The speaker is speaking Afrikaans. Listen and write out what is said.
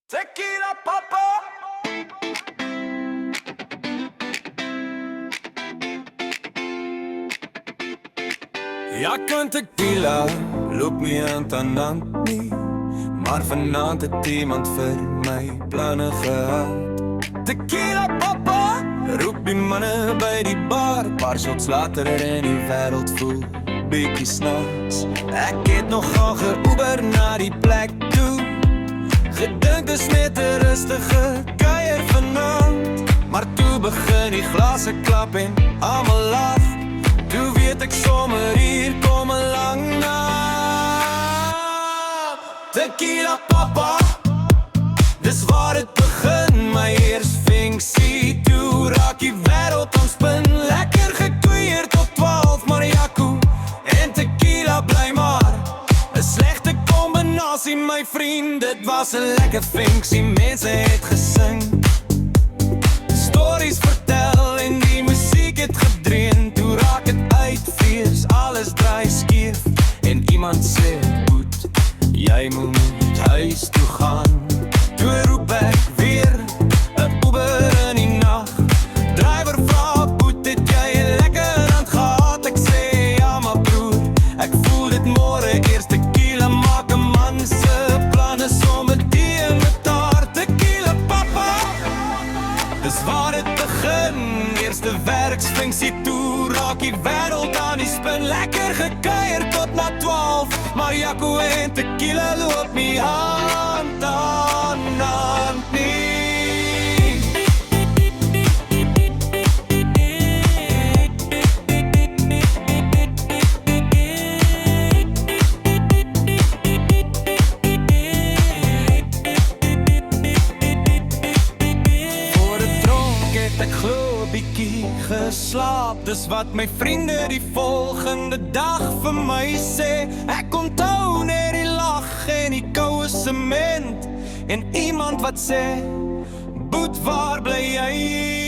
Tequila papa. Ja, kan tequila, loop nie hand aan hand nie. Maar vanaand het iemand vir my planne gehad. Tequila papa, roep die manne by die bar. Paar shots later en die wêreld voel bietjie snaaks. Ek het nogal ge-Uber na die plek toe. Gedink dis net 'n rustige kuier vanaand. Maar toe begin die glase klap en almal lag. Toe weet ek sommer hier kom 'n lang naam. Tequila papa, dis waar het begin. My eers vinksie, toe raak die wêreld aan spin. Lekker gekuier tot 12, mariaku en tequila bly maar 'n slegte kombinasie, my vriend. Dit was 'n lekker vinksie, mense het gesing, stories vertel en die musiek het gedreun. Toe raak het uitfees, alles draai skeef en iemand sê, "Boet, jy moet huis toe gaan." Toe roep ek weer 'n Uber in die nag. Drywer vra, "Boet, het jy 'n lekker aand gehad?" Ek sê, "Ja maar broer, ek voel dit môre eers tequila maak 'n man se planne sommer die mekaar." Tequila papa, dis waar het begin. Eerste werksvinksie, toe raak die wêreld aan die spin. Lekker gekuier tot na 12, mariaku en tequila loop nie hand aan hand nie. Ek glo bietjie geslaap, dis wat my vriende die volgende dag vir my sê. Ek onthou net die lag en die koue sement en iemand wat sê, "Boet, waar bly jy?"